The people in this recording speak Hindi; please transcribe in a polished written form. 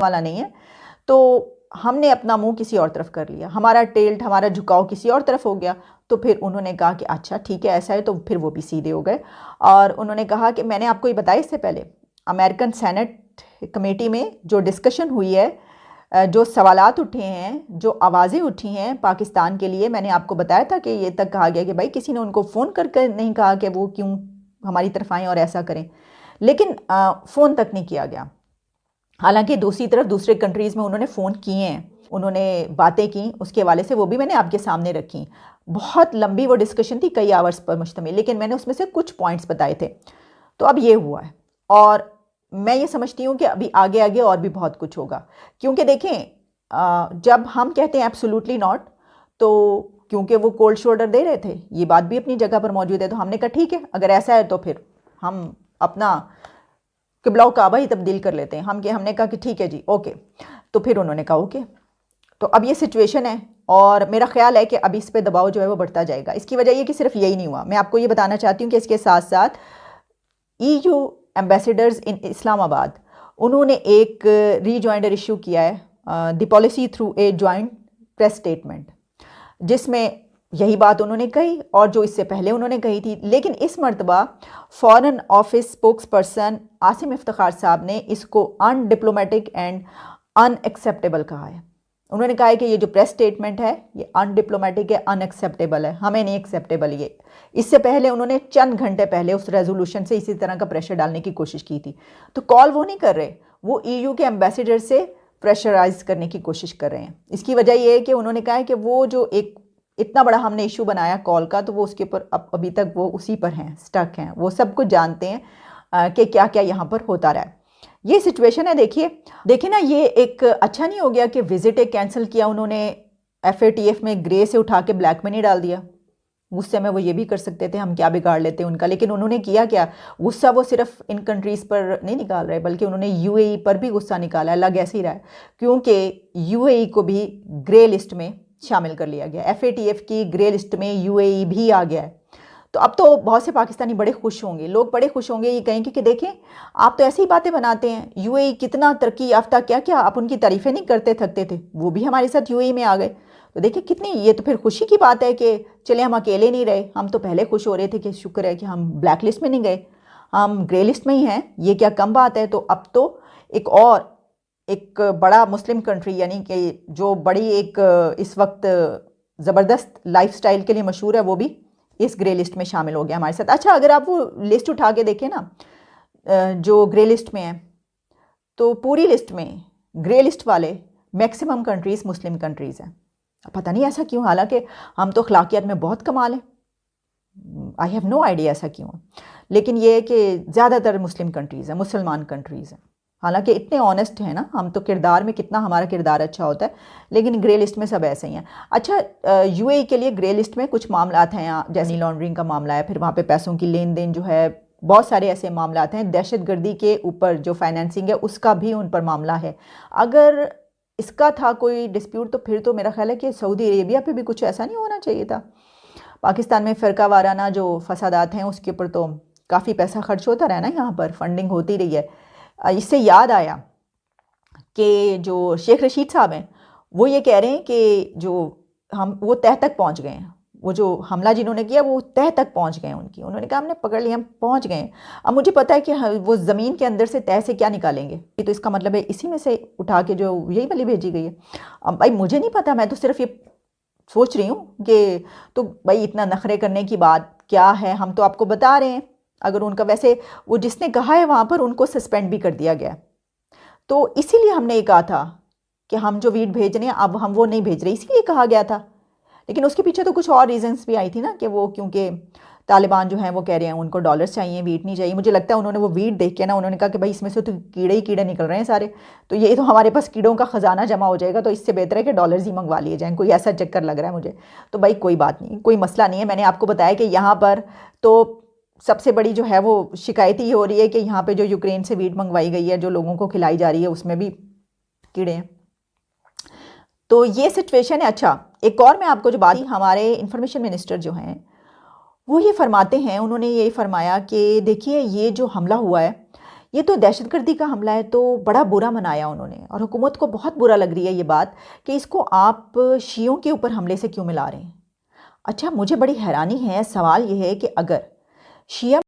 वाला नहीं है। तो हमने अपना मुंह किसी और तरफ कर लिया, हमारा टिल्ट, हमारा झुकाव किसी और तरफ हो गया। तो फिर उन्होंने कहा कि अच्छा ठीक है ऐसा है, तो फिर वो भी सीधे हो गए और उन्होंने कहा कि मैंने आपको ये बताया इससे पहले, अमेरिकन सेनेट कमेटी में जो डिस्कशन हुई है, जो सवालात उठे हैं, जो आवाज़ें उठी हैं पाकिस्तान के लिए, मैंने आपको बताया था कि ये तक कहा गया कि भाई किसी ने उनको फ़ोन करके नहीं कहा कि वो क्यों हमारी तरफ आएँ और ऐसा करें, लेकिन फ़ोन तक नहीं किया गया। हालांकि दूसरी तरफ दूसरे कंट्रीज़ में उन्होंने फ़ोन किए हैं, उन्होंने बातें की, उसके हवाले से वो भी मैंने आपके सामने रखी। बहुत लंबी वो डिस्कशन थी, कई आवर्स पर मुश्तमिल, लेकिन मैंने उसमें से कुछ पॉइंट्स बताए थे। तो अब ये हुआ है और मैं ये समझती हूँ कि अभी आगे आगे और भी बहुत कुछ होगा, क्योंकि देखें जब हम कहते हैं एब्सोल्युटली नॉट, तो क्योंकि वो कोल्ड शोल्डर दे रहे थे, ये बात भी अपनी जगह पर मौजूद है, तो हमने कहा ठीक है अगर ऐसा है तो फिर हम अपना किबला काबा ही तब्दील कर लेते हैं। हमने कहा कि ठीक है जी ओके। तो फिर उन्होंने कहा ओके। तो अब ये सिचुएशन है और मेरा ख्याल है कि अब इस पे दबाव जो है वो बढ़ता जाएगा। इसकी वजह ये कि सिर्फ यही नहीं हुआ, मैं आपको ये बताना चाहती हूँ कि इसके साथ साथ EU एम्बेसडर्स इन इस्लामाबाद, उन्होंने एक रीजॉइंडर इशू किया है, the policy through a joint press statement, जिसमें यही बात उन्होंने कही और जो इससे पहले उन्होंने कही थी। लेकिन इस मरतबा foreign office spokes person Asim Iftikhar साहब ने इसको अनडिप्लोमेटिक एंड अनएक्सेप्टेबल कहा है। उन्होंने कहा है कि ये जो प्रेस स्टेटमेंट है ये अनडिप्लोमेटिक है, अनएक्सेप्टेबल है, हमें नहीं एक्सेप्टेबल ये। इससे पहले उन्होंने चंद घंटे पहले उस रेजोल्यूशन से इसी तरह का प्रेशर डालने की कोशिश की थी। तो कॉल वो नहीं कर रहे, वो EU के एम्बेसडर से प्रेशराइज करने की कोशिश कर रहे हैं। इसकी वजह ये है कि उन्होंने कहा है कि वो जो एक इतना बड़ा हमने इशू बनाया कॉल का, तो वो उसके ऊपर अभी तक वो उसी पर हैं, स्टक हैं, वो सब कुछ जानते हैं कि क्या क्या यहाँ पर होता रहा है। ये सिचुएशन है। देखिए ना, ये एक अच्छा नहीं हो गया कि विजिट एक कैंसिल किया उन्होंने, FATF में ग्रे से उठा के ब्लैक में नहीं डाल दिया। गुस्से में वो ये भी कर सकते थे, हम क्या बिगाड़ लेते उनका, लेकिन उन्होंने किया क्या, गुस्सा वो सिर्फ इन कंट्रीज़ पर नहीं निकाल रहे बल्कि उन्होंने UAE पर भी गुस्सा निकाला है। लग ऐसे ही रहा है क्योंकि UAE को भी ग्रे लिस्ट में शामिल कर लिया गया, FATF की ग्रे लिस्ट में UAE भी आ गया है। तो अब तो बहुत से पाकिस्तानी बड़े खुश होंगे, लोग बड़े खुश होंगे ये कहेंगे कि देखें आप तो ऐसी ही बातें बनाते हैं, UAE कितना तरक्की याफ्ता, क्या क्या आप उनकी तारीफ़ें नहीं करते थकते थे, वो भी हमारे साथ UAE में आ गए। तो देखिए कितनी, ये तो फिर खुशी की बात है कि चले हम अकेले नहीं रहे। हम तो पहले खुश हो रहे थे कि शुक्र है कि हम ब्लैक लिस्ट में नहीं गए, हम ग्रे लिस्ट में ही हैं, ये क्या कम बात है। तो अब तो एक बड़ा मुस्लिम कंट्री, यानी कि जो बड़ी एक इस वक्त ज़बरदस्त लाइफस्टाइल के लिए मशहूर है, वो भी इस ग्रे लिस्ट में शामिल हो गया हमारे साथ। अच्छा, अगर आप वो लिस्ट उठा के देखें ना जो ग्रे लिस्ट में है, तो पूरी लिस्ट में ग्रे लिस्ट वाले मैक्सिमम कंट्रीज़ मुस्लिम कंट्रीज़ हैं। पता नहीं ऐसा क्यों, हालांकि हम तो अखलाकियात में बहुत कमाल हैं, आई हैव नो आइडिया ऐसा क्यों, लेकिन ये है कि ज़्यादातर मुस्लिम कंट्रीज़ हैं, मुसलमान कंट्रीज़ हैं। हालांकि इतने ऑनेस्ट हैं ना हम, तो किरदार में कितना हमारा किरदार अच्छा होता है, लेकिन ग्रे लिस्ट में सब ऐसे ही हैं। अच्छा, UAE के लिए ग्रे लिस्ट में कुछ मामलात हैं, यहाँ जैसे लॉन्ड्रिंग का मामला है, फिर वहाँ पे पैसों की लेन देन जो है, बहुत सारे ऐसे मामलात हैं। दहशतगर्दी के ऊपर जो फाइनेंसिंग है उसका भी उन पर मामला है। अगर इसका था कोई डिस्प्यूट, तो फिर तो मेरा ख्याल है कि सऊदी अरेबिया पे भी कुछ ऐसा नहीं होना चाहिए था। पाकिस्तान में फ़िरका वाराना जो फसादात हैं उसके ऊपर तो काफ़ी पैसा खर्च होता रहा ना, यहाँ पर फंडिंग होती रही है। इससे याद आया कि जो शेख रशीद साहब हैं वो ये कह रहे हैं कि जो वो तह तक पहुँच गए हैं, वो जो हमला जिन्होंने किया वो तह तक पहुँच गए उनकी, उन्होंने कहा हमने पकड़ लिया, हम पहुँच गए। अब मुझे पता है कि वो ज़मीन के अंदर से तह से क्या निकालेंगे, तो इसका मतलब है इसी में से उठा के जो यही वाली भेजी गई है। अब भाई मुझे नहीं पता, मैं तो सिर्फ ये सोच रही हूँ कि तो भाई इतना नखरे करने की बात क्या है, हम तो आपको बता रहे हैं। अगर उनका, वैसे वो जिसने कहा है वहाँ पर उनको सस्पेंड भी कर दिया गया, तो इसीलिए हमने ये कहा था कि हम जो वीट भेज रहे हैं अब हम वो नहीं भेज रहे, इसीलिए कहा गया था। लेकिन उसके पीछे तो कुछ और रीजंस भी आई थी ना, कि वो क्योंकि तालिबान जो हैं वो कह रहे हैं उनको डॉलर्स चाहिए, वीट नहीं चाहिए। मुझे लगता है उन्होंने वो वीट देख के ना उन्होंने कहा कि भाई इसमें से तो कीड़े ही कीड़े निकल रहे हैं सारे, तो ये तो हमारे पास कीड़ों का ख़जाना जमा हो जाएगा, तो इससे बेहतर है कि डॉलर्स ही मंगवा लिए जाएँ, कोई ऐसा चक्कर लग रहा है मुझे। तो भाई कोई बात नहीं, कोई मसला नहीं है। मैंने आपको बताया कि यहाँ पर तो सबसे बड़ी जो है वो शिकायत ही हो रही है कि यहाँ पे जो यूक्रेन से वीट मंगवाई गई है, जो लोगों को खिलाई जा रही है, उसमें भी कीड़े हैं। तो ये सिचुएशन है। अच्छा, एक और मैं आपको जो बात, हमारे इंफॉर्मेशन मिनिस्टर जो हैं वो ये फरमाते हैं, उन्होंने ये फरमाया कि देखिए ये जो हमला हुआ है ये तो दहशतगर्दी का हमला है, तो बड़ा बुरा मनाया उन्होंने, और हुकूमत को बहुत बुरा लग रही है ये बात कि इसको आप शियों के ऊपर हमले से क्यों मिला रहे हैं। अच्छा, मुझे बड़ी हैरानी है, सवाल ये है कि अगर शिया